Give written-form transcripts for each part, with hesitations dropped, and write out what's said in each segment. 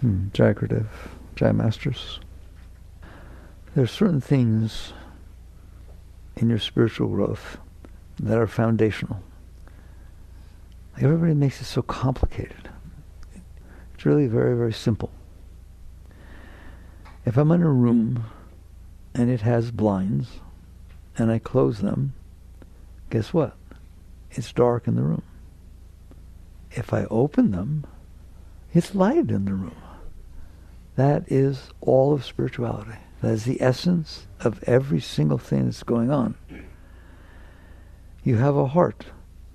Jai Gurudev, Jai Masters. There are certain things in your spiritual growth that are foundational. Everybody makes it so complicated. It's really very, very simple. If I'm in a room and it has blinds and I close them, guess what? It's dark in the room. If I open them, it's light in the room. That is all of spirituality. That is the essence of every single thing that's going on. You have a heart,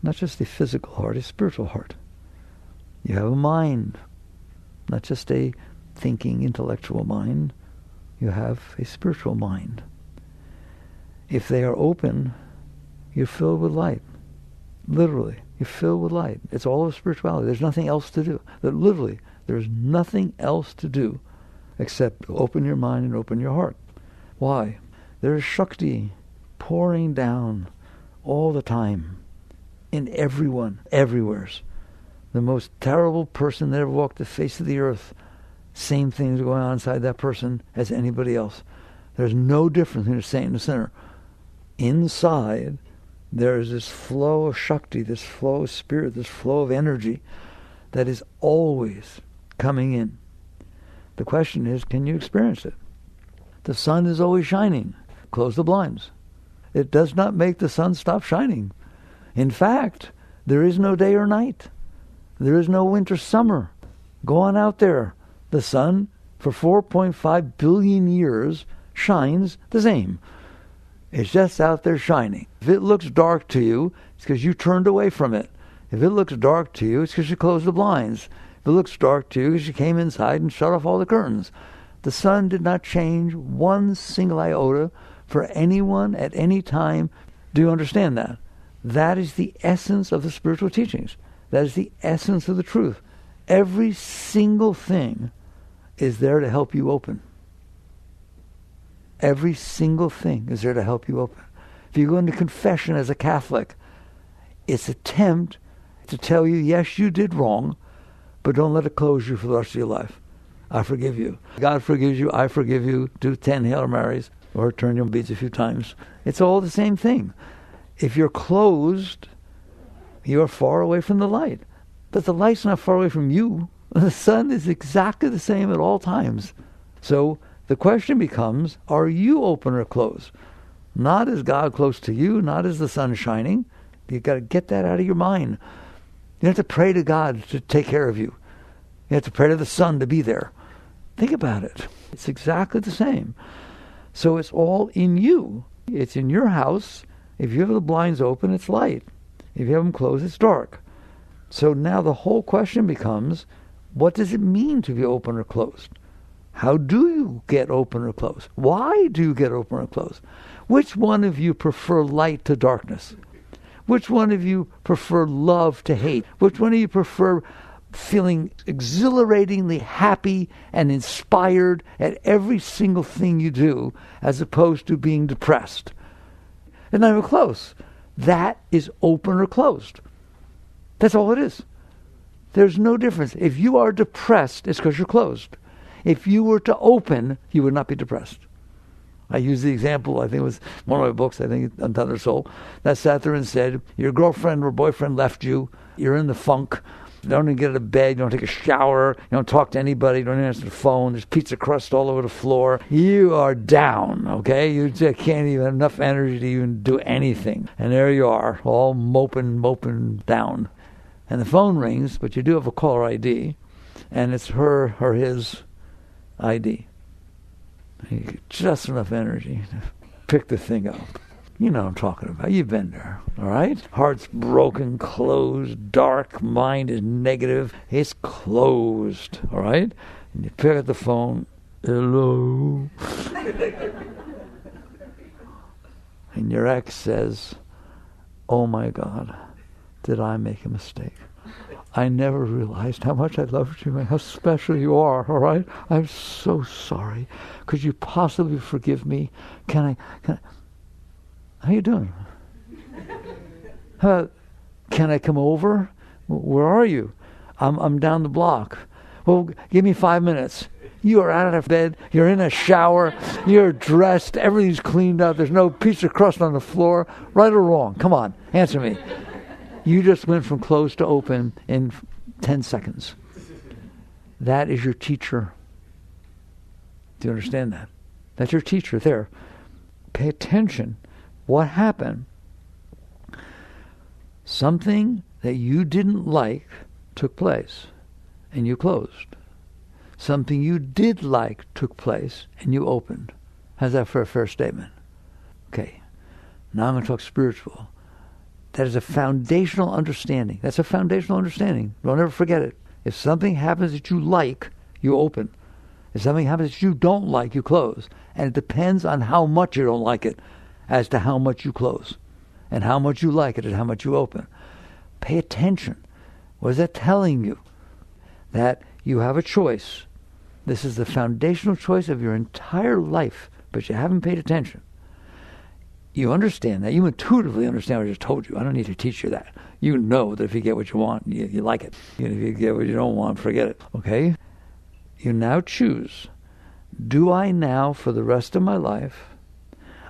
not just a physical heart, a spiritual heart. You have a mind, not just a thinking, intellectual mind. You have a spiritual mind. If they are open, you're filled with light. Literally, you're filled with light. It's all of spirituality. There's nothing else to do. Literally, there's nothing else to do except open your mind and open your heart. Why? There is Shakti pouring down all the time in everyone, everywheres. The most terrible person that ever walked the face of the earth, same things going on inside that person as anybody else. There's no difference between a saint and a sinner. Inside, there is this flow of Shakti, this flow of spirit, this flow of energy that is always coming in. The question is, can you experience it? The sun is always shining. Close the blinds. It does not make the sun stop shining. In fact, there is no day or night. There is no winter, summer. Go on out there. The sun, for 4.5 billion years, shines the same. It's just out there shining. If it looks dark to you, it's because you turned away from it. If it looks dark to you, it's because you closed the blinds. If it looks dark to you, it's because you came inside and shut off all the curtains. The sun did not change one single iota for anyone at any time. Do you understand that? That is the essence of the spiritual teachings. That is the essence of the truth. Every single thing is there to help you open. Every single thing is there to help you open. If you go into confession as a Catholic, it's an attempt to tell you, yes, you did wrong, but don't let it close you for the rest of your life. I forgive you. God forgives you. I forgive you. Do 10 Hail Marys or turn your beads a few times. It's all the same thing. If you're closed, you're far away from the light. But the light's not far away from you. The sun is exactly the same at all times. So the question becomes, are you open or closed? Not is God close to you, not is the sun shining. You've got to get that out of your mind. You have to pray to God to take care of you. You have to pray to the sun to be there. Think about it. It's exactly the same. So it's all in you. It's in your house. If you have the blinds open, it's light. If you have them closed, it's dark. So now the whole question becomes, what does it mean to be open or closed? How do you get open or closed? Why do you get open or closed? Which one of you prefer light to darkness? Which one of you prefer love to hate? Which one of you prefer feeling exhilaratingly happy and inspired at every single thing you do, as opposed to being depressed? It's not even close. That is open or closed. That's all it is. There's no difference. If you are depressed, it's because you're closed. If you were to open, you would not be depressed. I use the example, I think it was one of my books, I think, Untethered Soul, that sat there and said, your girlfriend or boyfriend left you, you're in the funk, you don't even get out of bed, you don't take a shower, you don't talk to anybody, you don't answer the phone, there's pizza crust all over the floor. You are down, okay? You just can't even have enough energy to even do anything. And there you are, all moping down. And the phone rings, but you do have a caller ID, and it's her or his ID. You get just enough energy to pick the thing up. You know what I'm talking about. You've been there, all right? Heart's broken, closed, dark, mind is negative. It's closed, all right? And you pick up the phone, hello. And your ex says, oh my God, did I make a mistake? I never realized how much I loved you and how special you are, all right? I'm so sorry. Could you possibly forgive me? Can I? How you doing? Can I come over? Where are you? I'm down the block. Well, give me 5 minutes. You are out of bed. You're in a shower. You're dressed. Everything's cleaned up. There's no piece of crust on the floor. Right or wrong? Come on. Answer me. You just went from closed to open in 10 seconds. That is your teacher. Do you understand that? That's your teacher there. Pay attention. What happened? Something that you didn't like took place, and you closed. Something you did like took place, and you opened. How's that for a fair statement? Okay. Now I'm going to talk spiritual. That is a foundational understanding. That's a foundational understanding. Don't ever forget it. If something happens that you like, you open. If something happens that you don't like, you close. And it depends on how much you don't like it as to how much you close. And how much you like it is how much you open. Pay attention. What is that telling you? That you have a choice. This is the foundational choice of your entire life, but you haven't paid attention. You understand that. You intuitively understand what I just told you. I don't need to teach you that. You know that if you get what you want, you like it. If you get what you don't want, forget it. Okay? You now choose. Do I now, for the rest of my life,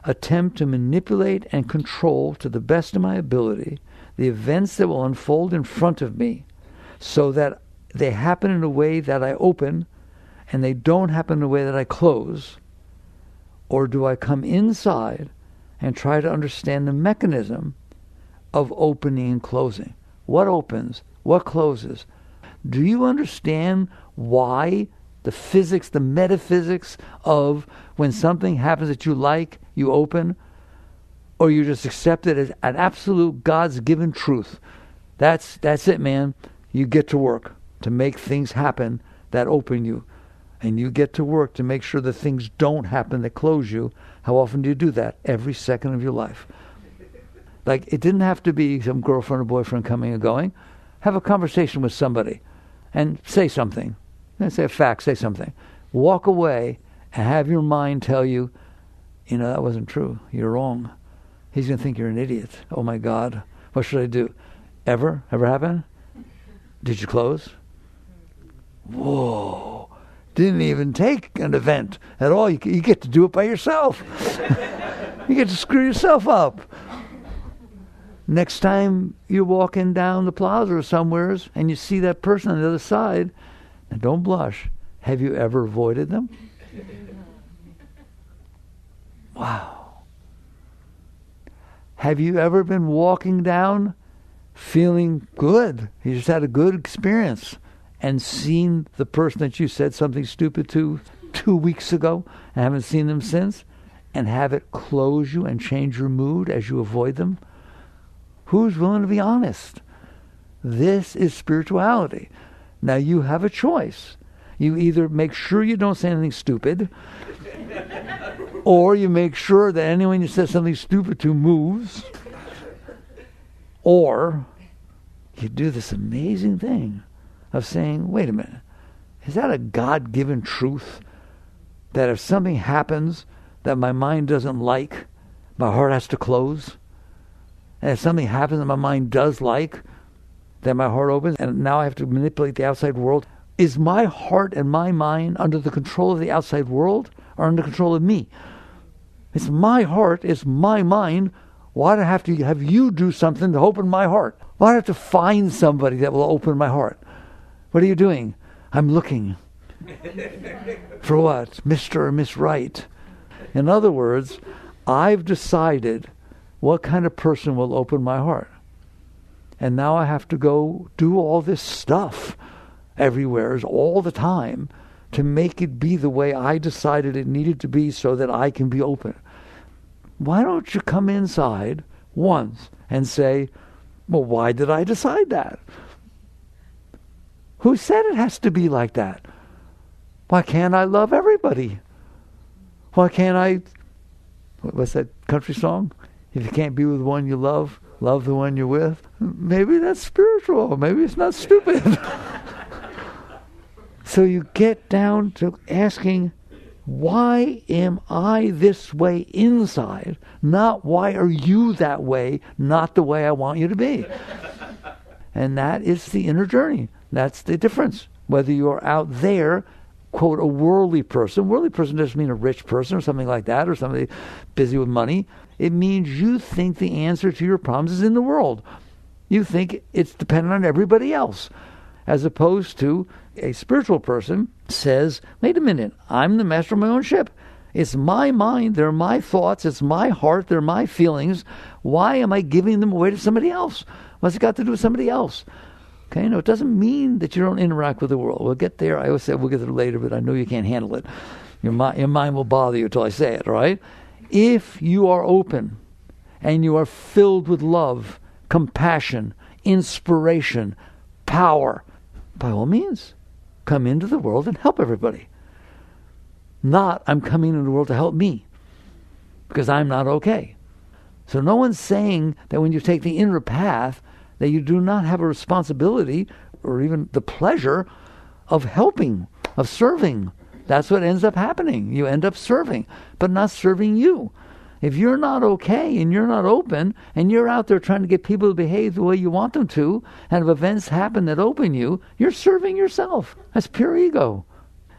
attempt to manipulate and control to the best of my ability the events that will unfold in front of me so that they happen in a way that I open and they don't happen in a way that I close? Or do I come inside and try to understand the mechanism of opening and closing? What opens? What closes? Do you understand why the physics, the metaphysics of when something happens that you like, you open? Or you just accept it as an absolute God's given truth? That's it, man. You get to work to make things happen that open you. And you get to work to make sure that things don't happen that close you. How often do you do that? Every second of your life. Like, it didn't have to be some girlfriend or boyfriend coming and going. Have a conversation with somebody and say something. Say a fact, say something. Walk away and have your mind tell you, that wasn't true. You're wrong. He's going to think you're an idiot. Oh my God. What should I do? Ever happen? Did you close? Whoa. Didn't even take an event at all. You get to do it by yourself. You get to screw yourself up. Next time you're walking down the plaza or somewheres and you see that person on the other side, and don't blush. Have you ever avoided them? Wow. Have you ever been walking down feeling good? You just had a good experience and seen the person that you said something stupid to 2 weeks ago and haven't seen them since, and have it close you and change your mood as you avoid them? Who's willing to be honest? This is spirituality. Now you have a choice. You either make sure you don't say anything stupid, or you make sure that anyone you said something stupid to moves, or you do this amazing thing of saying, wait a minute, is that a God-given truth that if something happens that my mind doesn't like, my heart has to close? And if something happens that my mind does like, that my heart opens, and now I have to manipulate the outside world? Is my heart and my mind under the control of the outside world or under control of me? It's my heart, it's my mind. Why do I have to have you do something to open my heart? Why do I have to find somebody that will open my heart? What are you doing? I'm looking. For what? Mr. or Miss Right. In other words, I've decided what kind of person will open my heart. And now I have to go do all this stuff everywhere, all the time, to make it be the way I decided it needed to be so that I can be open. Why don't you come inside once and say, well, why did I decide that? Who said it has to be like that? Why can't I love everybody? Why can't I, what's that country song? If you can't be with one you love the one you're with. Maybe that's spiritual. Maybe it's not stupid. So you get down to asking, why am I this way inside? Not why are you that way, not the way I want you to be. And that is the inner journey. That's the difference. Whether you're out there, quote, a worldly person. Worldly person doesn't mean a rich person or something like that, or somebody busy with money. It means you think the answer to your problems is in the world. You think it's dependent on everybody else. As opposed to a spiritual person says, wait a minute, I'm the master of my own ship. It's my mind, they're my thoughts, it's my heart, they're my feelings. Why am I giving them away to somebody else? What's it got to do with somebody else? Okay, no, it doesn't mean that you don't interact with the world. We'll get there. I always say we'll get there later, but I know you can't handle it. Your mind will bother you until I say it, all right? If you are open and you are filled with love, compassion, inspiration, power, by all means, come into the world and help everybody. Not, I'm coming into the world to help me because I'm not okay. So no one's saying that when you take the inner path that you do not have a responsibility or even the pleasure of helping, of serving. That's what ends up happening. You end up serving, but not serving you. If you're not okay and you're not open and you're out there trying to get people to behave the way you want them to, and if events happen that open you, you're serving yourself. That's pure ego.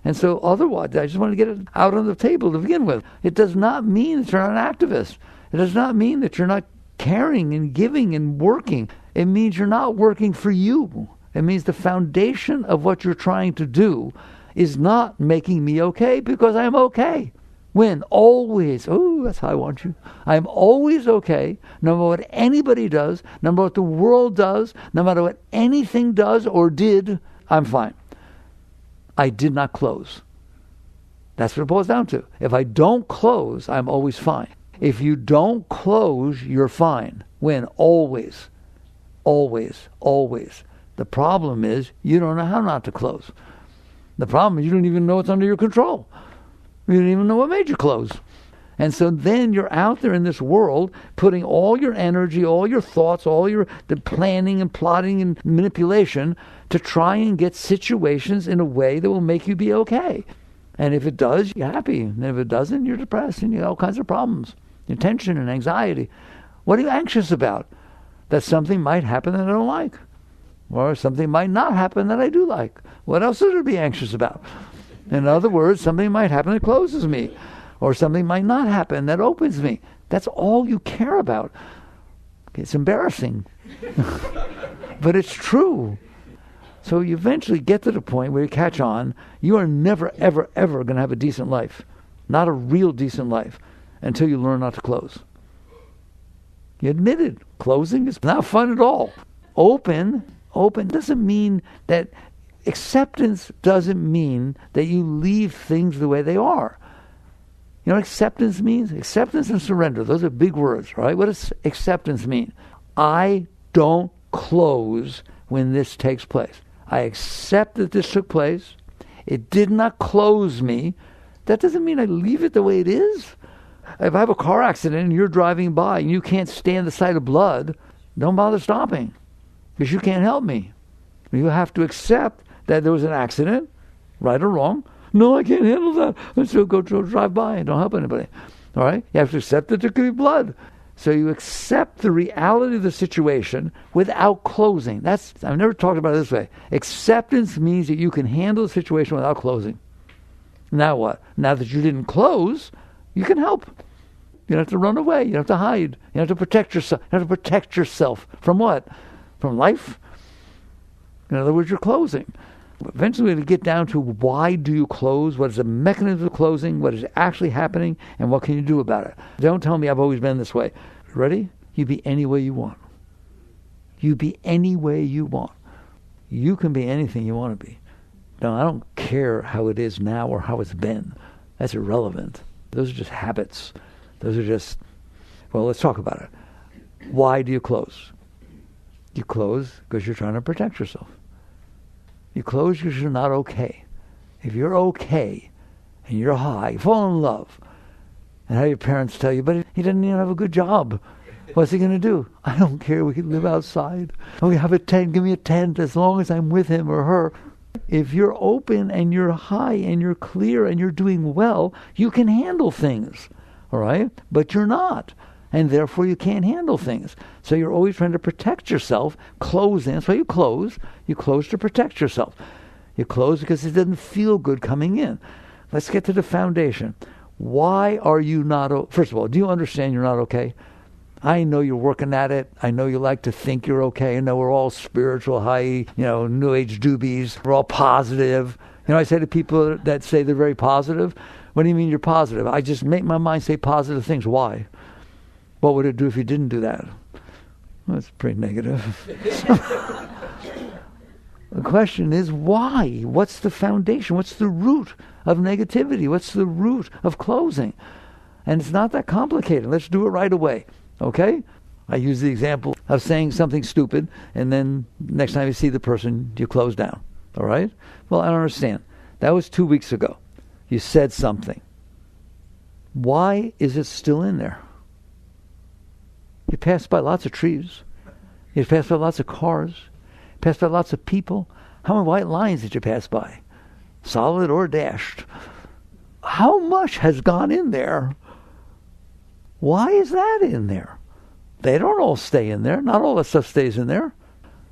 And so otherwise, I just want to get it out on the table to begin with. It does not mean that you're not an activist. It does not mean that you're not caring and giving and working. It means you're not working for you. It means the foundation of what you're trying to do is not making me okay because I'm okay. When? Always. Oh, that's how I want you. I'm always okay, no matter what anybody does, no matter what the world does, no matter what anything does or did, I'm fine. I did not close. That's what it boils down to. If I don't close, I'm always fine. If you don't close, you're fine. When? Always. Always. Always. The problem is you don't know how not to close. The problem is you don't even know it's under your control. You don't even know what made you close. And so then you're out there in this world putting all your energy, all your thoughts, the planning and plotting and manipulation to try and get situations in a way that will make you be okay. And if it does, you're happy. And if it doesn't, you're depressed and you have all kinds of problems. Your tension and anxiety. What are you anxious about? That something might happen that I don't like. Or something might not happen that I do like. What else is there to be anxious about? In other words, something might happen that closes me. Or something might not happen that opens me. That's all you care about. It's embarrassing. But it's true. So you eventually get to the point where you catch on. You are never, ever, ever going to have a decent life. Not a real decent life. Until you learn not to close. You admit it. Closing is not fun at all. Open doesn't mean that acceptance doesn't mean that you leave things the way they are. You know what acceptance means? Acceptance and surrender. Those are big words, right? What does acceptance mean? I don't close when this takes place. I accept that this took place. It did not close me. That doesn't mean I leave it the way it is. If I have a car accident and you're driving by and you can't stand the sight of blood, don't bother stopping because you can't help me. You have to accept that there was an accident, right or wrong. No, I can't handle that. Let's go drive by and don't help anybody. All right? You have to accept that there could be blood. So you accept the reality of the situation without closing. I've never talked about it this way. Acceptance means that you can handle the situation without closing. Now what? Now that you didn't close, you can help. You don't have to run away. You don't have to hide. You don't have to protect yourself. You have to protect yourself from what? From life? In other words, you're closing. Eventually, we'll get down to why do you close? What is the mechanism of closing? What is actually happening? And what can you do about it? Don't tell me I've always been this way. Ready? You be any way you want. You be any way you want. You can be anything you want to be. No, I don't care how it is now or how it's been. That's irrelevant. Those are just habits. Those are just, well, let's talk about it. Why do you close? You close because you're trying to protect yourself. You close because you're not okay. If you're okay and you're high, you fall in love, and have your parents tell you, but he doesn't even have a good job. What's he going to do? I don't care. We can live outside. Oh, we have a tent. Give me a tent as long as I'm with him or her. If you're open and you're high and you're clear and you're doing well, you can handle things. All right? But you're not. And therefore you can't handle things. So you're always trying to protect yourself, closing. That's why you close. You close to protect yourself. You close because it doesn't feel good coming in. Let's get to the foundation. Why are you not, first of all, do you understand you're not okay? I know you're working at it. I know you like to think you're okay. I know we're all spiritual, high, New Age doobies. We're all positive. I say to people that say they're very positive, what do you mean you're positive? I just make my mind say positive things. Why? What would it do if you didn't do that? Well, that's pretty negative. The question is why? What's the foundation? What's the root of negativity? What's the root of closing? And it's not that complicated. Let's do it right away. Okay? I use the example of saying something stupid, and then next time you see the person, you close down. All right? Well, I don't understand. That was 2 weeks ago. You said something. Why is it still in there? You passed by lots of trees. You passed by lots of cars. You passed by lots of people. How many white lines did you pass by? Solid or dashed? How much has gone in there? Why is that in there? They don't all stay in there. Not all that stuff stays in there.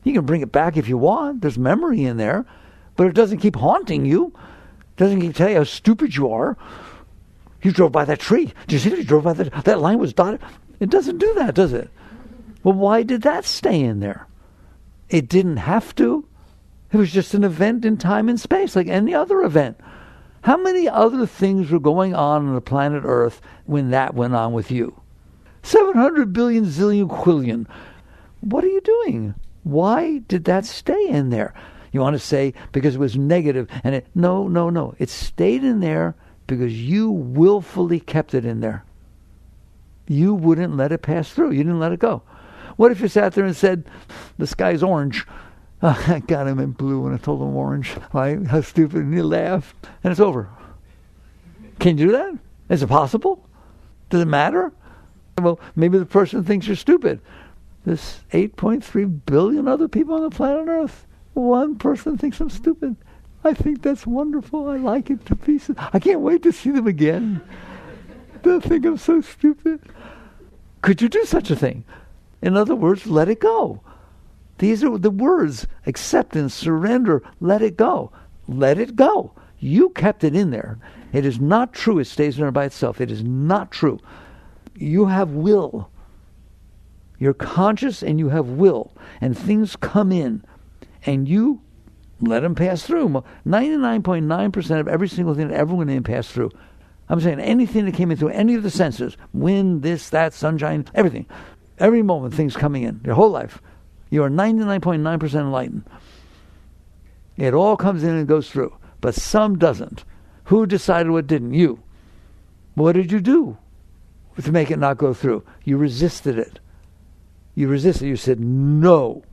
You can bring it back if you want. There's memory in there. But it doesn't keep haunting you. It doesn't keep telling you how stupid you are. You drove by that tree. Did you see that? You drove by that line was dotted. It doesn't do that, does it? Well, why did that stay in there? It didn't have to. It was just an event in time and space, like any other event. How many other things were going on the planet Earth when that went on with you? 700 billion zillion quillion. What are you doing? Why did that stay in there? You want to say because it was negative and no. It stayed in there because you willfully kept it in there. You wouldn't let it pass through. You didn't let it go. What if you sat there and said, the sky's orange? Oh, I got him in blue and I told him orange. Why? How stupid. And you laughed. And it's over. Can you do that? Is it possible? Does it matter? Well, maybe the person thinks you're stupid. There's 8.3 billion other people on the planet Earth. One person thinks I'm stupid. I think that's wonderful. I like it to pieces. I can't wait to see them again. They'll think I'm so stupid. Could you do such a thing? In other words, let it go. These are the words: acceptance, surrender, let it go. Let it go. You kept it in there. It is not true it stays in there by itself. It is not true. You have will. You're conscious and you have will. And things come in. And you let them pass through. 99.9% of every single thing that ever went in passed through. I'm saying anything that came in through any of the senses, wind, this, that, sunshine, everything. Every moment things coming in, your whole life. You are 99.9% enlightened. It all comes in and goes through. But some doesn't. Who decided what didn't? You. What did you do to make it not go through? You resisted it. You resisted. You said, no.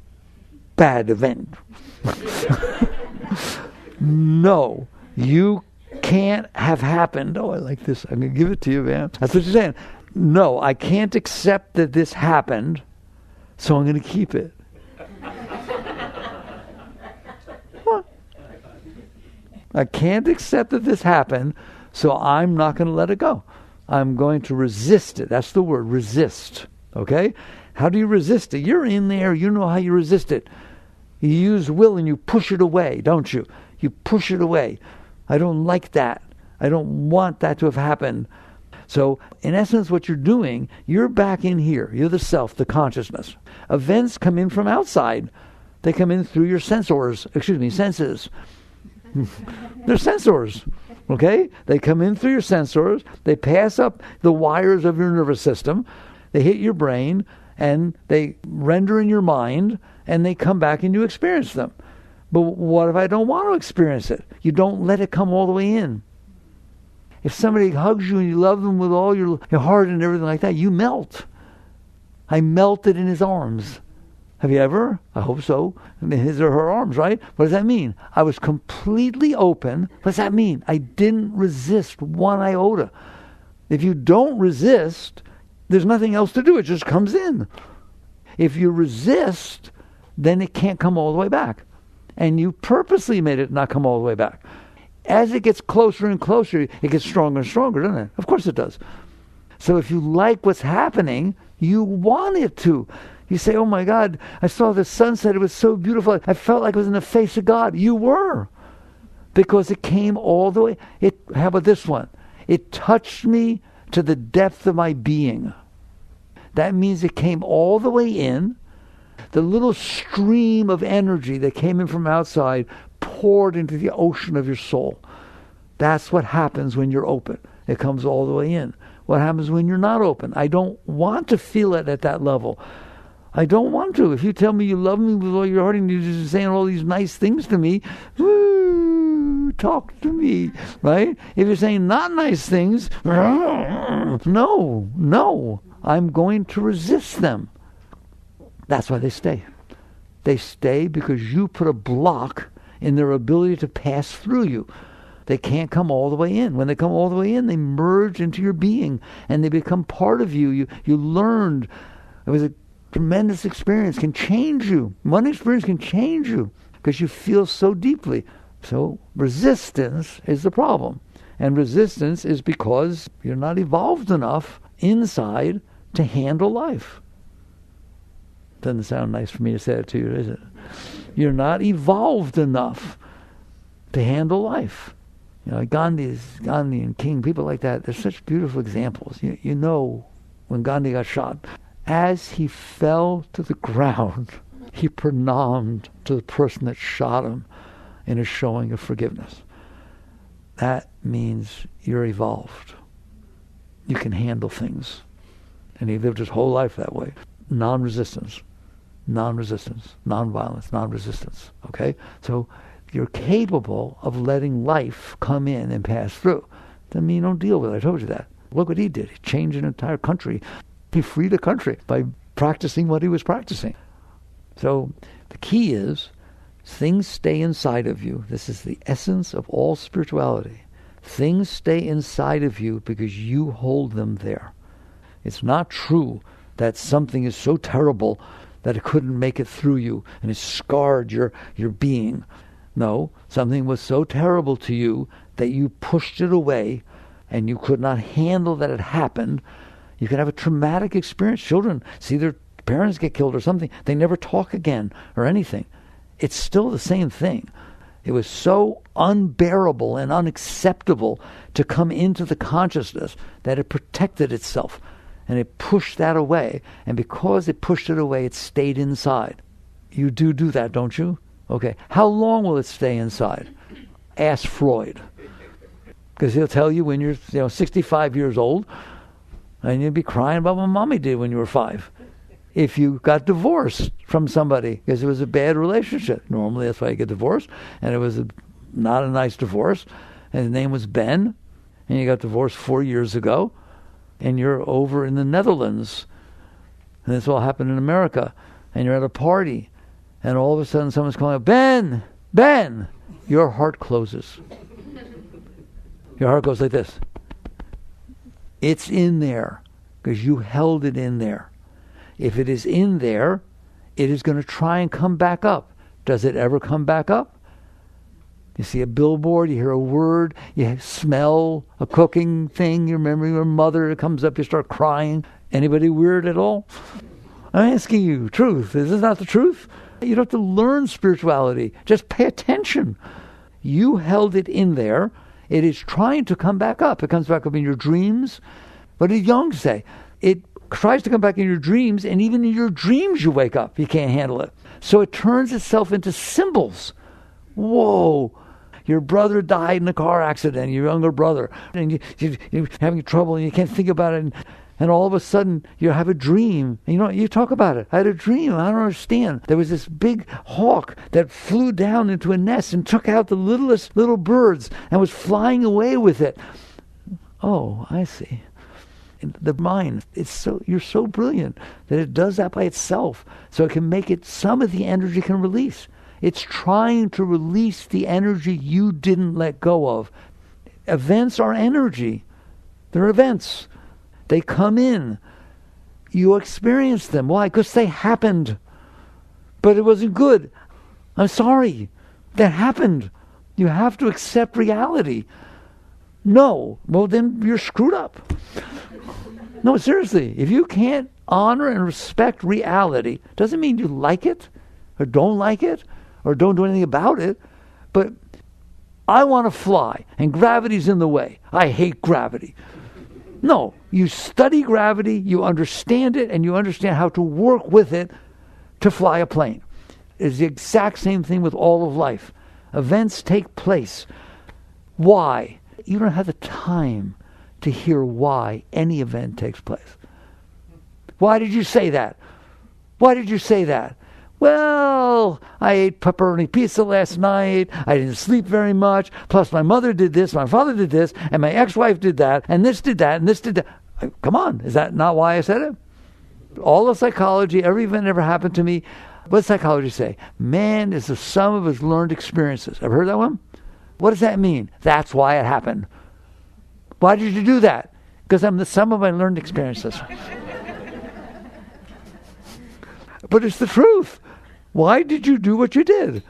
Bad event. No. You can't have happened. Oh, I like this. I'm going to give it to you, man. That's what you're saying. No, I can't accept that this happened, so I'm going to keep it. What? I can't accept that this happened, so I'm not going to let it go. I'm going to resist it. That's the word, resist. Okay? How do you resist it? You're in there. You know how you resist it. You use will and you push it away, don't you? You push it away. I don't like that. I don't want that to have happened. So, in essence, what you're doing, you're back in here. You're the self, the consciousness. Events come in from outside. They come in through your senses. They're sensors, okay? They come in through your sensors. They pass up the wires of your nervous system. They hit your brain, and they render in your mind, and they come back and you experience them. But what if I don't want to experience it? You don't let it come all the way in. If somebody hugs you and you love them with all your heart and everything like that, you melt. I melted in his arms. Have you ever? I hope so. In his or her arms, right? What does that mean? I was completely open. What does that mean? I didn't resist one iota. If you don't resist, there's nothing else to do. It just comes in. If you resist, then it can't come all the way back. And you purposely made it not come all the way back. As it gets closer and closer, it gets stronger and stronger, doesn't it? Of course it does. So if you like what's happening, you want it to. You say, oh my God, I saw the sunset. It was so beautiful. I felt like I was in the face of God. You were. Because it came all the way. How about this one? It touched me to the depth of my being. That means it came all the way in. The little stream of energy that came in from outside poured into the ocean of your soul. That's what happens when you're open. It comes all the way in. What happens when you're not open? I don't want to feel it at that level. I don't want to. If you tell me you love me with all your heart and you're just saying all these nice things to me, woo, talk to me, right? If you're saying not nice things, no, I'm going to resist them. That's why they stay. They stay because you put a block in their ability to pass through you. They can't come all the way in. When they come all the way in, they merge into your being and they become part of you. You learned. It was a tremendous experience. Can change you. One experience can change you because you feel so deeply. So resistance is the problem. And resistance is because you're not evolved enough inside to handle life. Doesn't sound nice for me to say it to you, is it? You're not evolved enough to handle life. Gandhi and King, people like that, they're such beautiful examples. You know, when Gandhi got shot, as he fell to the ground, he pranammed to the person that shot him in a showing of forgiveness. That means you're evolved. You can handle things. And he lived his whole life that way. Non-resistance, non-violence, non-resistance. Okay? So you're capable of letting life come in and pass through. Doesn't mean you don't deal with it. I told you that. Look what he did. He changed an entire country. He freed a country by practicing what he was practicing. So the key is things stay inside of you. This is the essence of all spirituality. Things stay inside of you because you hold them there. It's not true that something is so terrible that it couldn't make it through you and it scarred your being. No, something was so terrible to you that you pushed it away and you could not handle that it happened. You can have a traumatic experience. Children see their parents get killed or something. They never talk again or anything. It's still the same thing. It was so unbearable and unacceptable to come into the consciousness that it protected itself and it pushed that away. And because it pushed it away, it stayed inside. You do that, don't you? Okay. How long will it stay inside? Ask Freud. Because he'll tell you when you're 65 years old and you'll be crying about what mommy did when you were 5. If you got divorced from somebody because it was a bad relationship. Normally that's why you get divorced. And it was not a nice divorce. And his name was Ben. And you got divorced 4 years ago. And you're over in the Netherlands. And this all happened in America. And you're at a party. And all of a sudden someone's calling out, Ben! Ben! Your heart closes. Your heart goes like this. It's in there because you held it in there. If it is in there, it is going to try and come back up. Does it ever come back up? You see a billboard, you hear a word, you smell a cooking thing, you remember your mother, it comes up, you start crying. Anybody weird at all? I'm asking you, truth. Is this not the truth? You don't have to learn spirituality. Just pay attention. You held it in there. It is trying to come back up. It comes back up in your dreams. What did Jung say? It tries to come back in your dreams, and even in your dreams you wake up. You can't handle it. So it turns itself into symbols. Whoa. Your brother died in a car accident, your younger brother, and you're having trouble and you can't think about it. And all of a sudden, you have a dream. And you talk about it. I had a dream. I don't understand. There was this big hawk that flew down into a nest and took out the littlest little birds and was flying away with it. Oh, I see. The mind, you're so brilliant that it does that by itself. So it can make it, some of the energy can release. It's trying to release the energy you didn't let go of. Events are energy. They're events. They come in. You experience them. Why? Because they happened. But it wasn't good. I'm sorry. That happened. You have to accept reality. No. Well, then you're screwed up. No, seriously. If you can't honor and respect reality, doesn't mean you like it or don't like it or don't do anything about it. But I want to fly, and gravity's in the way. I hate gravity. No, you study gravity, you understand it, and you understand how to work with it to fly a plane. It's the exact same thing with all of life. Events take place. Why? You don't have the time to hear why any event takes place. Why did you say that? Why did you say that? Well, I ate pepperoni pizza last night. I didn't sleep very much. Plus my mother did this, my father did this, and my ex-wife did that, and this did that, and this did that. Come on, is that not why I said it? All of psychology, every event ever happened to me. What does psychology say? Man is the sum of his learned experiences. Ever heard that one? What does that mean? That's why it happened. Why did you do that? Because I'm the sum of my learned experiences. But it's the truth. Why did you do what you did?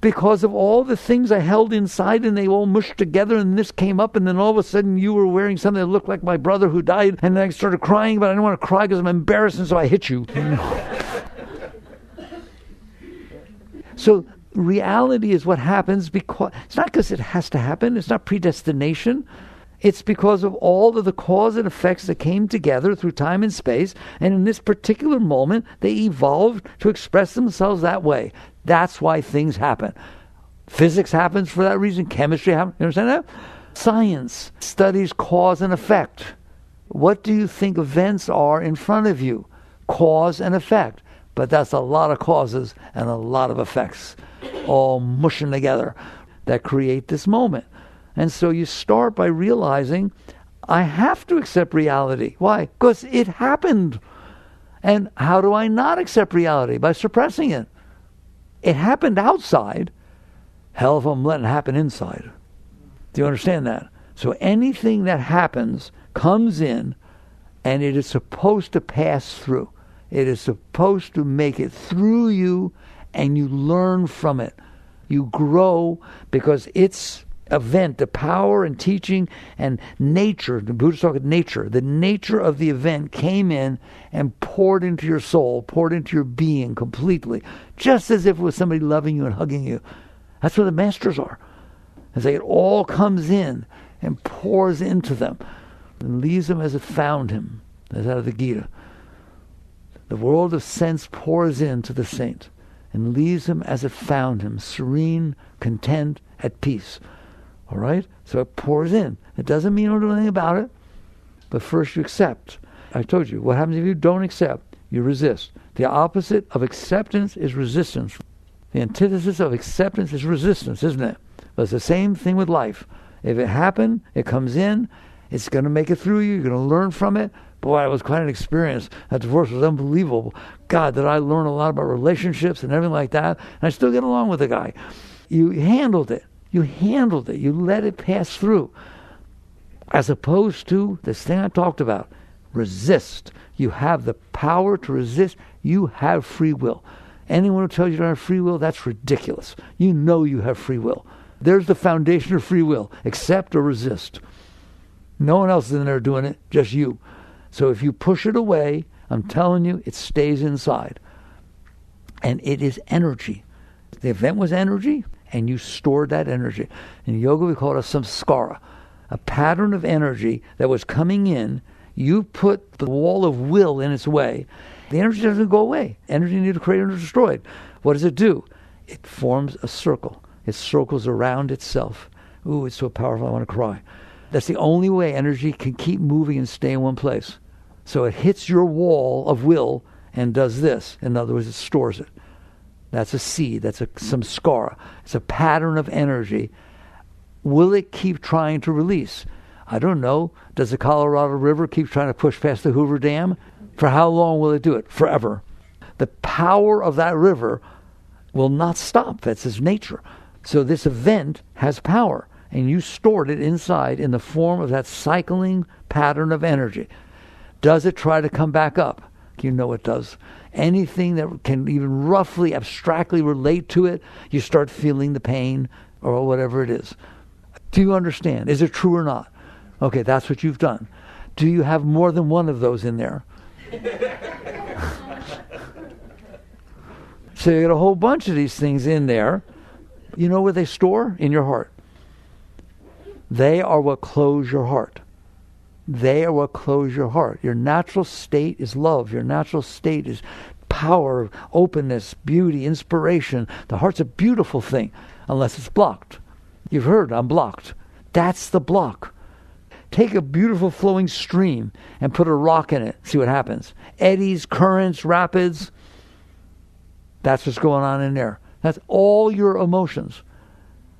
Because of all the things I held inside, and they all mushed together, and this came up, and then all of a sudden you were wearing something that looked like my brother who died, and then I started crying, but I didn't want to cry because I'm embarrassed, and so I hit you. So reality is what happens because it's not because it has to happen. It's not predestination. It's because of all of the cause and effects that came together through time and space, and in this particular moment, they evolved to express themselves that way. That's why things happen. Physics happens for that reason. Chemistry happens. You understand that? Science studies cause and effect. What do you think events are in front of you? Cause and effect. But that's a lot of causes and a lot of effects all mushing together that create this moment. And so you start by realizing, I have to accept reality. Why? Because it happened. And how do I not accept reality? By suppressing it. It happened outside. Hell if I'm letting it happen inside. Do you understand that? So anything that happens comes in, and it is supposed to pass through. It is supposed to make it through you, and you learn from it. You grow because it's event, the power and teaching and nature, the Buddhists talk about nature, the nature of the event came in and poured into your soul, poured into your being completely, just as if it was somebody loving you and hugging you. That's what the masters are. It's like it all comes in and pours into them and leaves them as it found him. That's out of the Gita. The world of sense pours into the saint and leaves him as it found him, serene, content, at peace. All right? So it pours in. It doesn't mean you don't do anything about it, but first you accept. I told you, what happens if you don't accept? You resist. The opposite of acceptance is resistance. The antithesis of acceptance is resistance, isn't it? But it's the same thing with life. If it happened, it comes in, it's going to make it through you, you're going to learn from it. Boy, it was quite an experience. That divorce was unbelievable. God, did I learn a lot about relationships and everything like that. And I still get along with the guy. You handled it. You handled it. You let it pass through. As opposed to this thing I talked about. Resist. You have the power to resist. You have free will. Anyone who tells you don't have free will, that's ridiculous. You know you have free will. There's the foundation of free will. Accept or resist. No one else is in there doing it, just you. So if you push it away, I'm telling you, it stays inside. And it is energy. The event was energy, and you stored that energy. In yoga, we call it a samskara, a pattern of energy that was coming in. You put the wall of will in its way. The energy doesn't go away. Energy neither created nor destroyed. What does it do? It forms a circle. It circles around itself. Ooh, it's so powerful, I want to cry. That's the only way energy can keep moving and stay in one place. So it hits your wall of will and does this. In other words, it stores it. That's a seed. That's a samskara. It's a pattern of energy. Will it keep trying to release? I don't know. Does the Colorado River keep trying to push past the Hoover Dam? For how long will it do it? Forever. The power of that river will not stop. That's its nature. So this event has power, and you stored it inside in the form of that cycling pattern of energy. Does it try to come back up? You know it does. Anything that can even roughly, abstractly relate to it, you start feeling the pain or whatever it is. Do you understand? Is it true or not? Okay, that's what you've done. Do you have more than one of those in there? So you got a whole bunch of these things in there. You know where they store? In your heart. They are what close your heart. They are what close your heart. Your natural state is love. Your natural state is power, openness, beauty, inspiration. The heart's a beautiful thing, unless it's blocked. You've heard, I'm blocked. That's the block. Take a beautiful flowing stream and put a rock in it. See what happens. Eddies, currents, rapids. That's what's going on in there. That's all your emotions.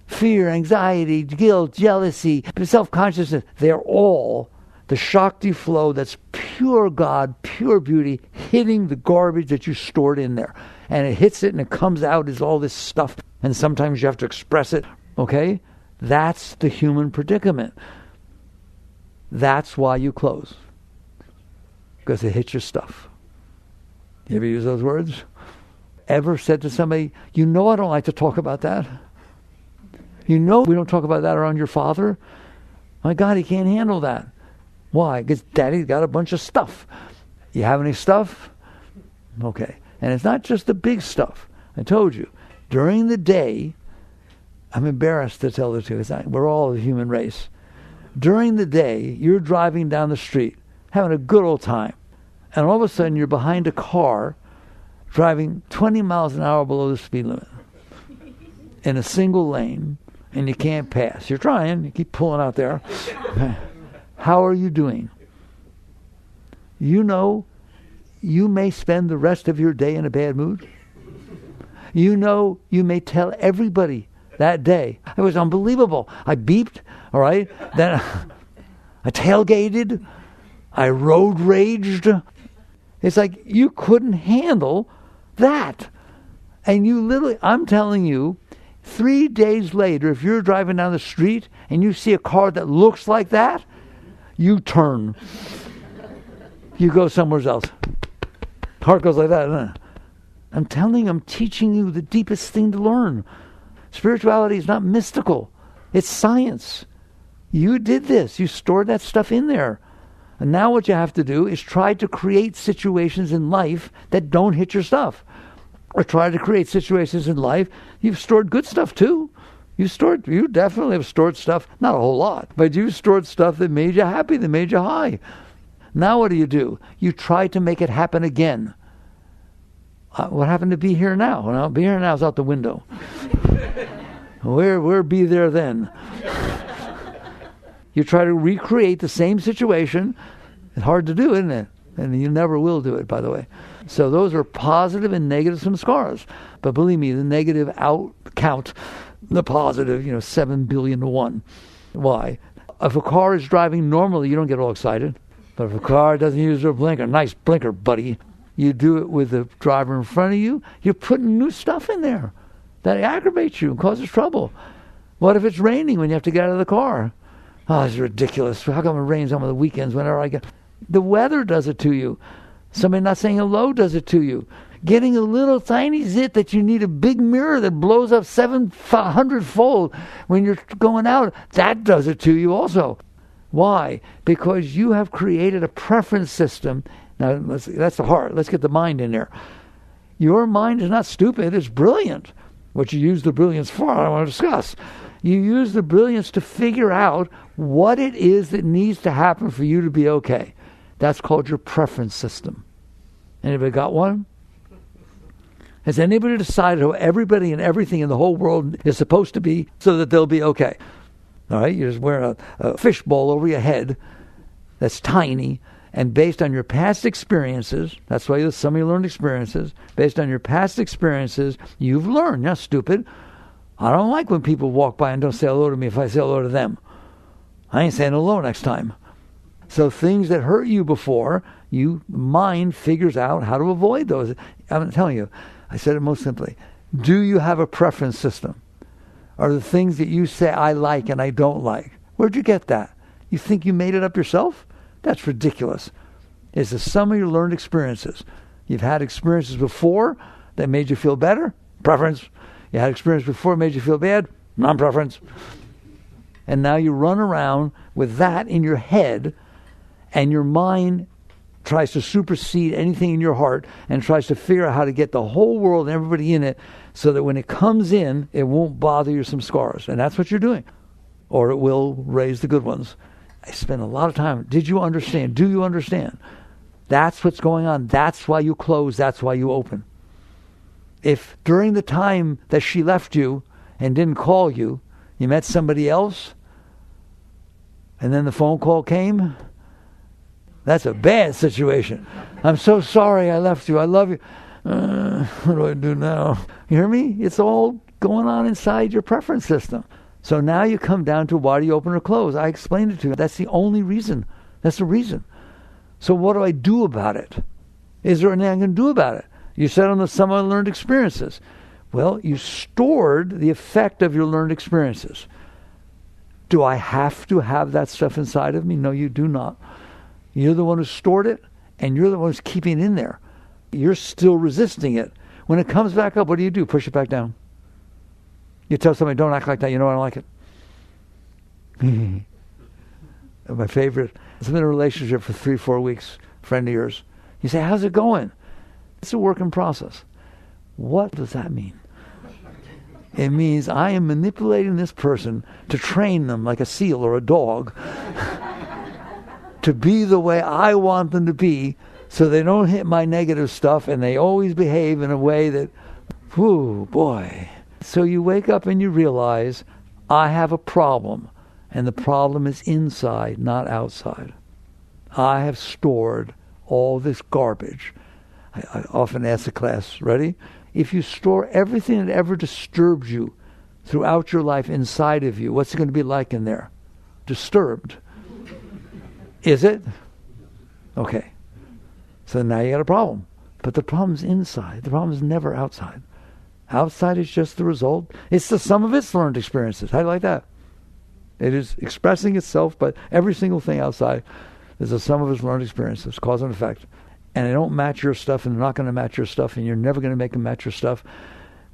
Fear, anxiety, guilt, jealousy, self-consciousness. They're all the Shakti flow that's pure God, pure beauty, hitting the garbage that you stored in there. And it hits it and it comes out as all this stuff. And sometimes you have to express it. Okay? That's the human predicament. That's why you close. Because it hits your stuff. You ever use those words? Ever said to somebody, I don't like to talk about that. We don't talk about that around your father. My God, he can't handle that. Why? Because Daddy's got a bunch of stuff. You have any stuff? Okay. And it's not just the big stuff. I told you. During the day, I'm embarrassed to tell the truth. We're all a human race. During the day, you're driving down the street, having a good old time. And all of a sudden, you're behind a car driving 20 miles an hour below the speed limit in a single lane, and you can't pass. You're trying. You keep pulling out there. How are you doing? You may spend the rest of your day in a bad mood. You may tell everybody that day, it was unbelievable. I beeped, all right? Then I tailgated. I road raged. It's like you couldn't handle that. And you literally, I'm telling you, 3 days later, if you're driving down the street and you see a car that looks like that, you turn. You go somewhere else. Heart goes like that. I'm teaching you the deepest thing to learn. Spirituality is not mystical. It's science. You did this. You stored that stuff in there. And now what you have to do is try to create situations in life that don't hit your stuff. Or try to create situations in life. You've stored good stuff too. You definitely have stored stuff, not a whole lot, but you stored stuff that made you happy, that made you high. Now what do? You try to make it happen again. What happened to be here now? Well, be here now is out the window. Where be there then? You try to recreate the same situation. It's hard to do, isn't it? And you never will do it, by the way. So those are positive and negative samskaras. But believe me, the negative outcount the positive, 7 billion to 1. Why? If a car is driving normally, you don't get all excited. But if a car doesn't use their blinker, nice blinker, buddy, you do it with the driver in front of you, you're putting new stuff in there that aggravates you and causes trouble. What if it's raining when you have to get out of the car? Oh, it's ridiculous. How come it rains on the weekends whenever I get... The weather does it to you. Somebody not saying hello does it to you. Getting a little tiny zit that you need a big mirror that blows up 700-fold when you're going out, that does it to you also. Why? Because you have created a preference system. Now, that's the heart. Let's get the mind in there. Your mind is not stupid. It's brilliant. What you use the brilliance for, I don't want to discuss. You use the brilliance to figure out what it is that needs to happen for you to be okay. That's called your preference system. Anybody got one? Has anybody decided how everybody and everything in the whole world is supposed to be so that they'll be okay? All right, you just wear a fishbowl over your head that's tiny, and based on your past experiences, that's why some of you learned experiences, based on your past experiences, you've learned. You're not stupid. I don't like when people walk by and don't say hello to me if I say hello to them. I ain't saying hello next time. So things that hurt you before, mind figures out how to avoid those. I'm telling you, I said it most simply. Do you have a preference system? Are the things that you say I like and I don't like? Where'd you get that? You think you made it up yourself? That's ridiculous. It's the sum of your learned experiences. You've had experiences before that made you feel better? Preference. You had experience before that made you feel bad? Non-preference. And now you run around with that in your head, and your mind tries to supersede anything in your heart and tries to figure out how to get the whole world and everybody in it so that when it comes in, it won't bother your samskaras. And that's what you're doing. or it will raise the good ones. I spend a lot of time. Did you understand? Do you understand? That's what's going on. That's why you close. That's why you open. If during the time that she left you and didn't call you, you met somebody else, and then the phone call came, that's a bad situation. I'm so sorry I left you. I love you. What do I do now? You hear me? It's all going on inside your preference system. So now you come down to, why do you open or close? I explained it to you. That's the only reason. That's the reason. So what do I do about it? Is there anything I can do about it? You said on the some unlearned experiences. Well, you stored the effect of your learned experiences. Do I have to have that stuff inside of me? No, you do not. You're the one who stored it, and you're the one who's keeping it in there. You're still resisting it. When it comes back up, what do? Push it back down. You tell somebody, don't act like that. You know I don't like it. My favorite. I've been in a relationship for 3-4 weeks, friend of yours. You say, how's it going? It's a work in process. What does that mean? It means I am manipulating this person to train them like a seal or a dog to be the way I want them to be, so they don't hit my negative stuff and they always behave in a way that, whoo, boy. So you wake up and you realize, I have a problem, and the problem is inside, not outside. I have stored all this garbage. I often ask the class, ready? If you store everything that ever disturbed you throughout your life inside of you, what's it going to be like in there? Disturbed. Is it? Okay. So now you got a problem. But the problem's inside. The problem is never outside. Outside is just the result. It's the sum of its learned experiences. How do you like that? It is expressing itself, but every single thing outside is the sum of its learned experiences, cause and effect. And they don't match your stuff, and they're not going to match your stuff, and you're never going to make them match your stuff.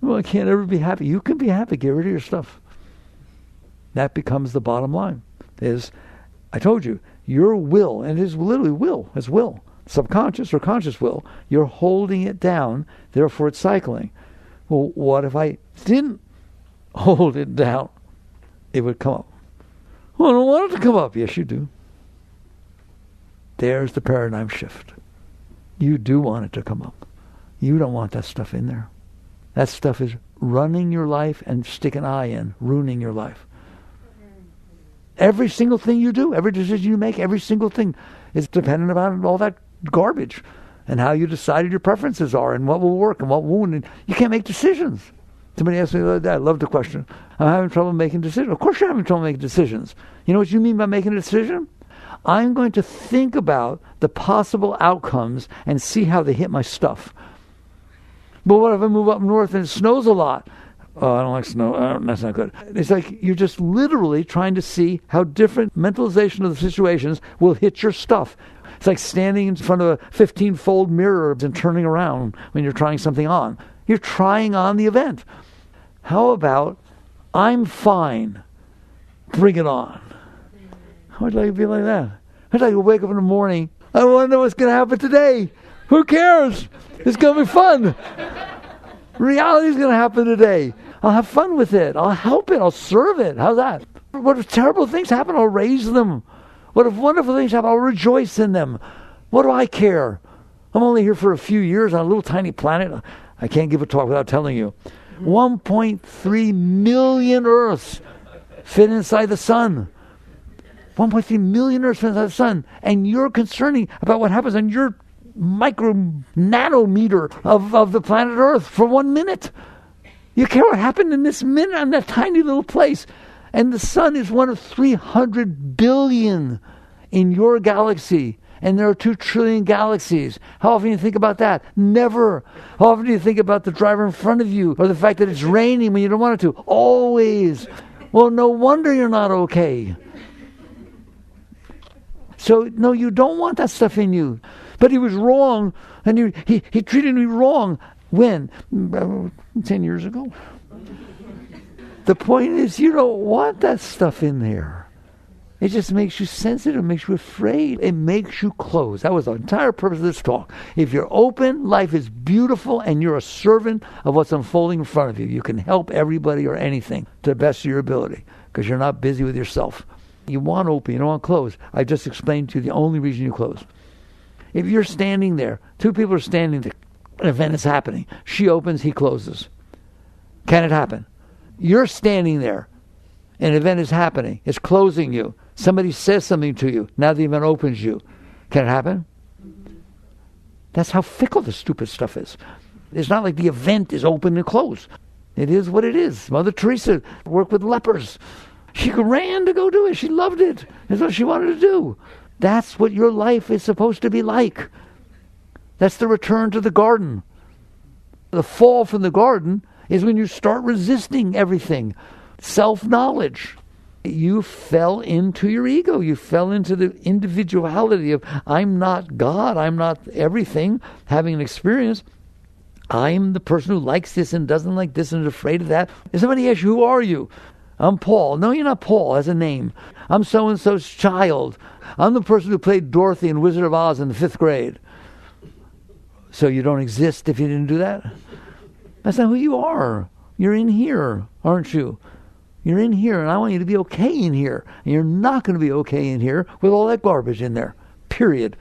Well, I can't ever be happy. You can be happy. Get rid of your stuff. That becomes the bottom line. I told you, your will, and it is literally will, it's will, subconscious or conscious will, you're holding it down, therefore it's cycling. Well, what if I didn't hold it down? It would come up. Well, I don't want it to come up. Yes, you do. There's the paradigm shift. You do want it to come up. You don't want that stuff in there. That stuff is running your life and stick an eye in, ruining your life. Every single thing you do, every decision you make, every single thing is dependent upon all that garbage and how you decided your preferences are and what will work and what won't. And you can't make decisions. Somebody asked me the other day, I love the question, I'm having trouble making decisions. Of course you're having trouble making decisions. You know what you mean by making a decision? I'm going to think about the possible outcomes and see how they hit my stuff. But what if I move up north and it snows a lot? Oh, I don't like snow. That's not good. It's like you're just literally trying to see how different mentalization of the situations will hit your stuff. It's like standing in front of a 15-fold mirror and turning around when you're trying something on. You're trying on the event. How about, I'm fine. Bring it on. How would you like to be like that? I'd like to wake up in the morning. I wonder what's going to happen today. Who cares? It's going to be fun. Reality is going to happen today. I'll have fun with it. I'll help it. I'll serve it. How's that? What if terrible things happen? I'll raise them. What if wonderful things happen? I'll rejoice in them. What do I care? I'm only here for a few years on a little tiny planet. I can't give a talk without telling you. 1.3 million Earths fit inside the sun. 1.3 million Earths fit inside the sun. And you're concerning about what happens on your micro nanometer of the planet Earth for 1 minute. You care what happened in this minute on that tiny little place. And the sun is one of 300 billion in your galaxy. And there are 2 trillion galaxies. How often do you think about that? Never. How often do you think about the driver in front of you or the fact that it's raining when you don't want it to? Always. Well, no wonder you're not okay. So, no, you don't want that stuff in you. But he was wrong, and he treated me wrong. When? 10 years ago. The point is, you don't want that stuff in there. It just makes you sensitive, makes you afraid. It makes you close. That was the entire purpose of this talk. If you're open, life is beautiful, and you're a servant of what's unfolding in front of you. You can help everybody or anything to the best of your ability. because you're not busy with yourself. You want open, you don't want closed. I just explained to you the only reason you close. If you're standing there, two people are standing there, an event is happening. She opens, he closes. Can it happen? You're standing there, an event is happening. It's closing you. Somebody says something to you. Now the event opens you. Can it happen? That's how fickle the stupid stuff is. It's not like the event is open and closed. It is what it is. Mother Teresa worked with lepers. She ran to go do it. She loved it. That's what she wanted to do. That's what your life is supposed to be like. That's the return to the garden. The fall from the garden is when you start resisting everything. Self-knowledge. You fell into your ego. You fell into the individuality of, I'm not God. I'm not everything. Having an experience. I'm the person who likes this and doesn't like this and is afraid of that. If somebody asks you, who are you? I'm Paul. No, you're not Paul as a name. I'm so-and-so's child. I'm the person who played Dorothy in Wizard of Oz in the 5th grade. So you don't exist if you didn't do that? That's not who you are. You're in here, aren't you? You're in here, and I want you to be okay in here. And you're not going to be okay in here with all that garbage in there, period.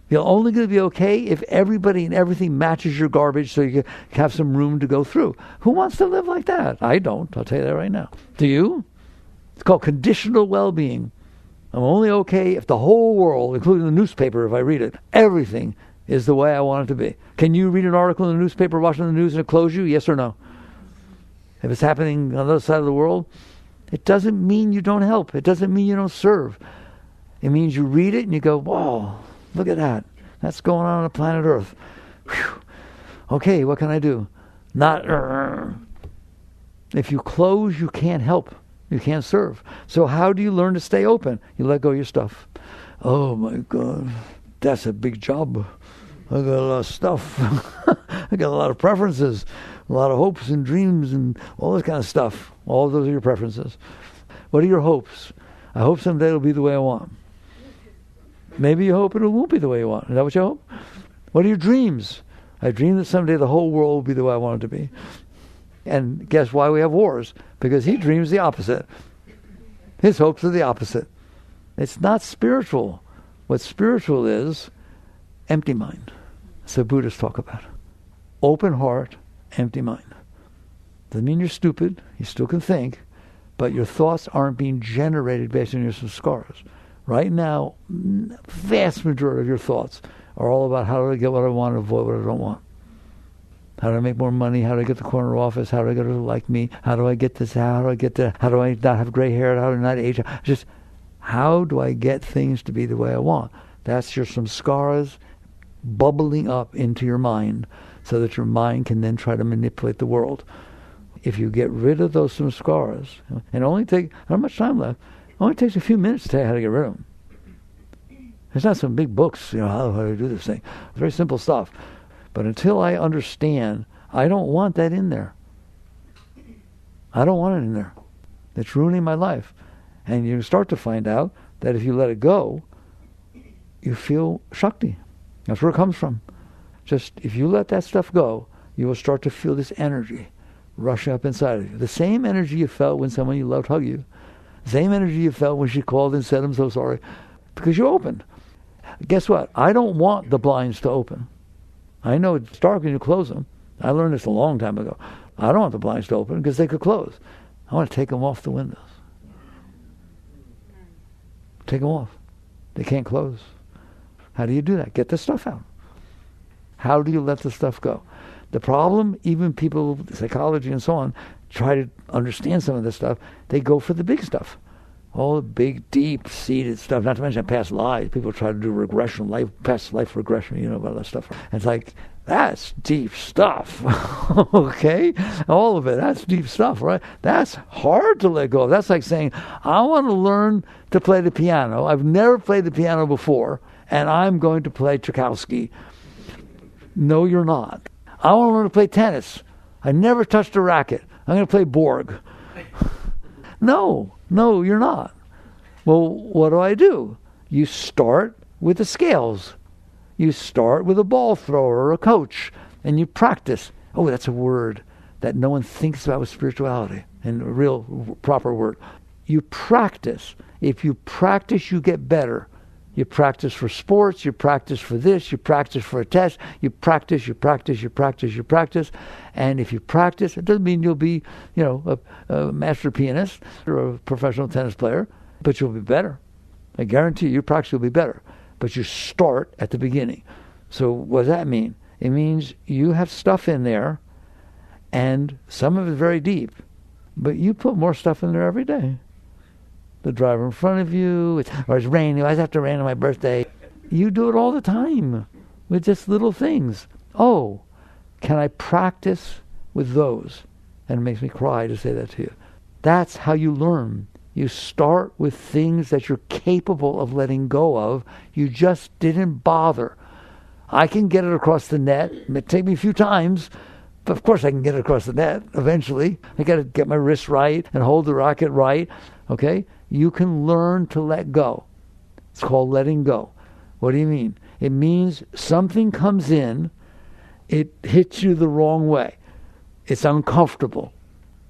You're only going to be okay if everybody and everything matches your garbage so you can have some room to go through. Who wants to live like that? I don't. I'll tell you that right now. Do you? It's called conditional well-being. I'm only okay if the whole world, including the newspaper, if I read it, everything is the way I want it to be. Can you read an article in the newspaper, watching the news, and it close you? Yes or no? If it's happening on the other side of the world, it doesn't mean you don't help. It doesn't mean you don't serve. It means you read it and you go, whoa, look at that. That's going on the planet Earth. Whew. Okay, what can I do? Not. If you close, you can't help. You can't serve. So how do you learn to stay open? You let go of your stuff. Oh my God, that's a big job. I got a lot of stuff. I got a lot of preferences, a lot of hopes and dreams and all this kind of stuff. All of those are your preferences. What are your hopes? I hope someday it'll be the way I want. Maybe you hope it won't be the way you want. Is that what you hope? What are your dreams? I dream that someday the whole world will be the way I want it to be. And guess why we have wars? Because he dreams the opposite. His hopes are the opposite. It's not spiritual. What spiritual is, empty mind. So Buddhists talk about it. Open heart, empty mind. Doesn't mean you're stupid. You still can think. But your thoughts aren't being generated based on your samskaras. Right now, vast majority of your thoughts are all about how do I get what I want and avoid what I don't want. How do I make more money? How do I get the corner office? How do I get her to like me? How do I get this? How do I get that? How do I not have gray hair? How do I not age? Just how do I get things to be the way I want? That's your samskaras bubbling up into your mind so that your mind can then try to manipulate the world. If you get rid of those samskaras, and only take, how much time left? It only takes a few minutes to tell you how to get rid of them. It's not some big books, how do I do this thing? It's very simple stuff. But until I understand, I don't want that in there. I don't want it in there. It's ruining my life. And you start to find out that if you let it go, you feel Shakti. That's where it comes from. Just, if you let that stuff go, you will start to feel this energy rushing up inside of you. The same energy you felt when someone you loved hugged you. The same energy you felt when she called and said, I'm so sorry. Because you opened. Guess what? I don't want the blinds to open. I know it's dark when you close them. I learned this a long time ago. I don't want the blinds to open because they could close. I want to take them off the windows. Take them off. They can't close. How do you do that? Get the stuff out. How do you let the stuff go? The problem, even people, psychology and so on, try to understand some of this stuff. They go for the big stuff. All the big, deep-seated stuff, not to mention past lives. People try to do regression, past life regression, about that stuff. And it's like, that's deep stuff, okay? All of it, that's deep stuff, right? That's hard to let go of. That's like saying, I want to learn to play the piano. I've never played the piano before, and I'm going to play Tchaikovsky. No, you're not. I want to learn to play tennis. I never touched a racket. I'm going to play Borg. No, you're not. Well, what do? You start with the scales. You start with a ball thrower or a coach, and you practice. Oh, that's a word that no one thinks about with spirituality, and a real proper word. You practice. If you practice, you get better. You practice for sports, you practice for this, you practice for a test, you practice. And if you practice, it doesn't mean you'll be, a master pianist or a professional tennis player, but you'll be better. I guarantee you practice, you'll be better. But you start at the beginning. So what does that mean? It means you have stuff in there, and some of it is very deep, but you put more stuff in there every day. The driver in front of you, or it's raining. Why does it have to rain on my birthday? You do it all the time with just little things. Oh, can I practice with those? And it makes me cry to say that to you. That's how you learn. You start with things that you're capable of letting go of. You just didn't bother. I can get it across the net. It may take me a few times, but of course I can get it across the net eventually. I got to get my wrist right and hold the racket right. Okay? You can learn to let go. It's called letting go. What do you mean? It means something comes in, it hits you the wrong way. It's uncomfortable.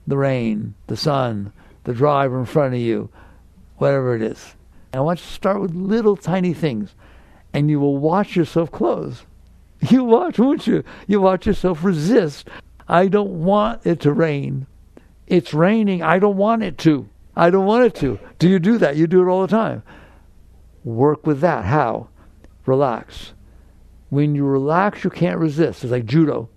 The rain, the sun, the driver in front of you, whatever it is. And I want you to start with little tiny things, and you will watch yourself close. You watch, won't you? You watch yourself resist. I don't want it to rain. It's raining. I don't want it to. I don't want it to. Do you do that? You do it all the time. Work with that. How? Relax. When you relax, you can't resist. It's like judo.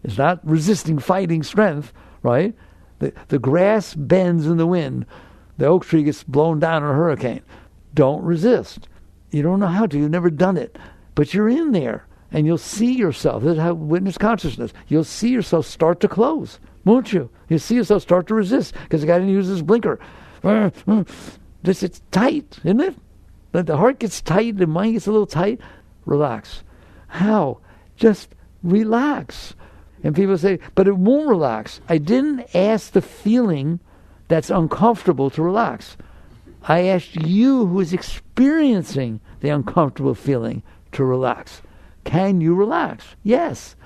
It's not resisting, fighting strength, right? The grass bends in the wind. The oak tree gets blown down in a hurricane. Don't resist. You don't know how to. You've never done it. But you're in there, and you'll see yourself. This is how witness consciousness. You'll see yourself start to close. Won't you? You see yourself start to resist because the guy didn't use his blinker. It's tight, isn't it? The heart gets tight, the mind gets a little tight. Relax. How? Just relax. And people say, but it won't relax. I didn't ask the feeling that's uncomfortable to relax. I asked you who is experiencing the uncomfortable feeling to relax. Can you relax? Yes.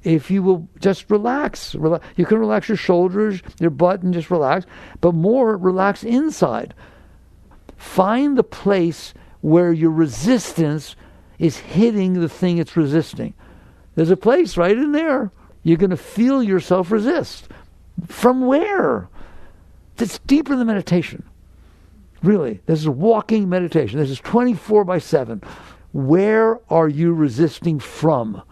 If you will just relax. You can relax your shoulders, your butt, and just relax. But more, relax inside. Find the place where your resistance is hitting the thing it's resisting. There's a place right in there. You're going to feel yourself resist. From where? It's deeper than meditation. Really. This is walking meditation. This is 24/7. Where are you resisting from?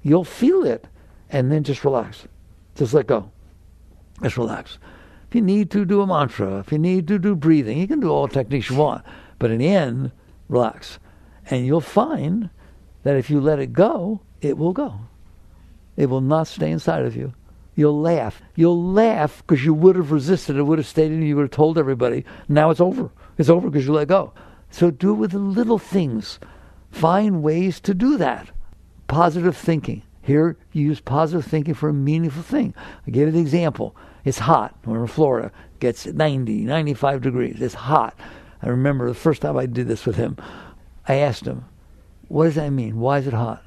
You'll feel it. And then just relax. Just let go. Just relax. If you need to do a mantra, if you need to do breathing, you can do all the techniques you want. But in the end, relax. And you'll find that if you let it go, it will go. It will not stay inside of you. You'll laugh. You'll laugh because you would have resisted. It would have stayed in you. You would have told everybody. Now it's over. It's over because you let go. So do it with the little things. Find ways to do that. Positive thinking. Here, you use positive thinking for a meaningful thing. I gave you an example. It's hot. We're in Florida. It gets 90, 95 degrees. It's hot. I remember the first time I did this with him. I asked him, what does that mean? Why is it hot?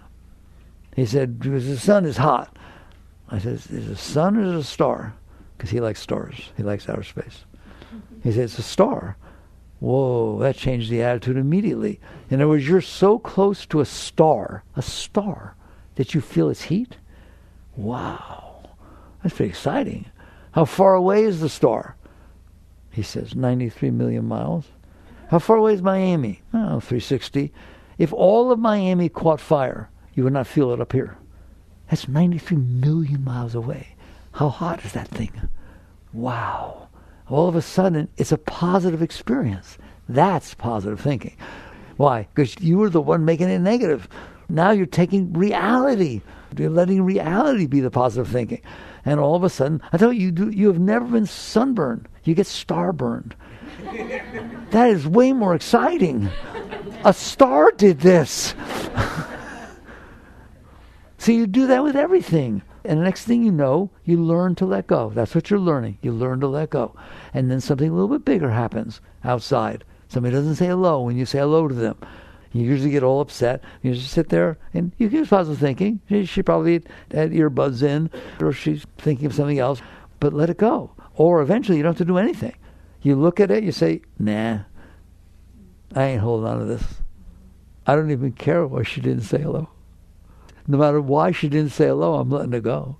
He said, because the sun is hot. I said, is it a sun or is it a star? Because he likes stars. He likes outer space. He said, it's a star. Whoa, that changed the attitude immediately. In other words, you're so close to a star, that you feel its heat? Wow, that's pretty exciting. How far away is the star? He says, 93 million miles. How far away is Miami? Oh, 360. If all of Miami caught fire, you would not feel it up here. That's 93 million miles away. How hot is that thing? Wow. All of a sudden, it's a positive experience. That's positive thinking. Why? Because you were the one making it negative. Now you're taking reality. You're letting reality be the positive thinking. And all of a sudden, I tell you, you have never been sunburned. You get star-burned. That is way more exciting. A star did this. So you do that with everything. And the next thing you know, you learn to let go. That's what you're learning. You learn to let go. And then something a little bit bigger happens outside. Somebody doesn't say hello when you say hello to them. You usually get all upset. You just sit there and you use positive thinking. She probably had earbuds in or she's thinking of something else. But let it go. Or eventually you don't have to do anything. You look at it, you say, nah, I ain't holding on to this. I don't even care why she didn't say hello. No matter why she didn't say hello, I'm letting it go.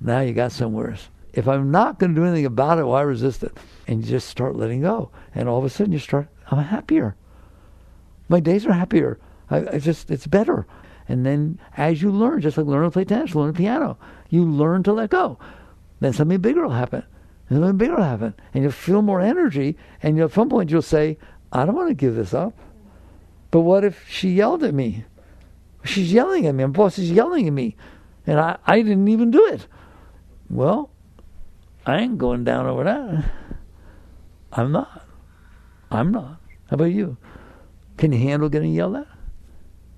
Now you got somewhere. If I'm not going to do anything about it, why resist it? And you just start letting go. And all of a sudden I'm happier. My days are happier. It's better. And then as you learn, just like learn to play tennis, learn the piano, you learn to let go. Then something bigger will happen. And something bigger will happen. And you'll feel more energy. And at some point you'll say, I don't want to give this up. But what if she yelled at me? She's yelling at me. My boss is yelling at me. And I didn't even do it. Well, I ain't going down over that. I'm not. How about you? Can you handle getting yelled at?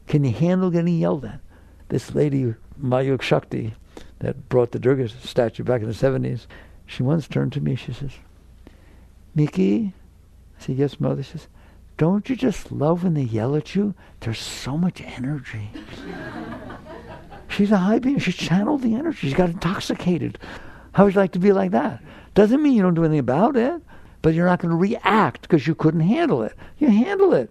Can you handle getting yelled at? This lady, Mayuk Shakti, that brought the Durga statue back in the 70s, she once turned to me, she says, Mickey? I said, yes, Mother. She says, don't you just love when they yell at you? There's so much energy. She's a high being. She channeled the energy. She got intoxicated. How would you like to be like that? Doesn't mean you don't do anything about it, but you're not going to react because you couldn't handle it. You handle it.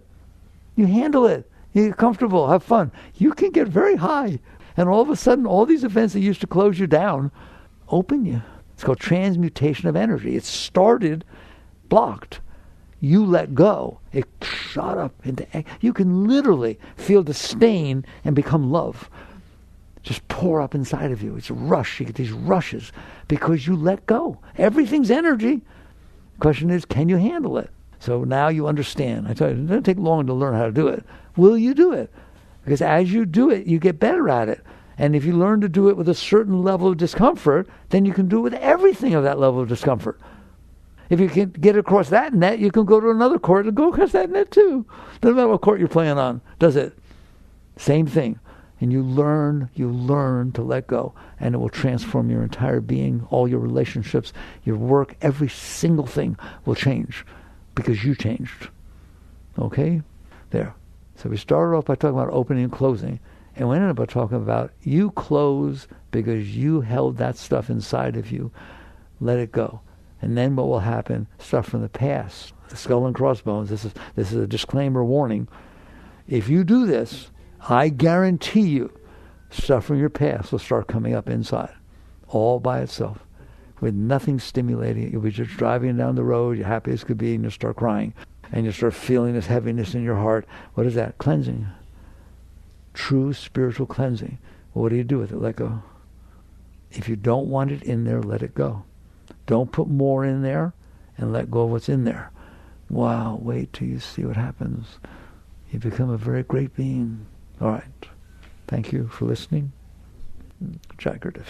You handle it. You get comfortable. Have fun. You can get very high. And all of a sudden, all these events that used to close you down open you. It's called transmutation of energy. It started blocked. You let go. It shot up into... You can literally feel the stain and become love. Just pour up inside of you. It's a rush. You get these rushes because you let go. Everything's energy. The question is, can you handle it? So now you understand. I tell you, it doesn't take long to learn how to do it. Will you do it? Because as you do it, you get better at it. And if you learn to do it with a certain level of discomfort, then you can do it with everything of that level of discomfort. If you can get across that net, you can go to another court and go across that net too. Doesn't matter what court you're playing on, does it? Same thing. And you learn to let go. And it will transform your entire being, all your relationships, your work, every single thing will change because you changed. Okay? There. So we started off by talking about opening and closing. And we ended up by talking about you close because you held that stuff inside of you. Let it go. And then what will happen? Stuff from the past, the skull and crossbones. This is a disclaimer warning. If you do this, I guarantee you, stuff from your past will start coming up inside, all by itself, with nothing stimulating it. You'll be just driving down the road, you're happy as could be, and you'll start crying. And you'll start feeling this heaviness in your heart. What is that? Cleansing. True spiritual cleansing. Well, what do you do with it? Let go. If you don't want it in there, let it go. Don't put more in there and let go of what's in there. Wow, wait till you see what happens. You become a very great being. All right. Thank you for listening. Jagardiff.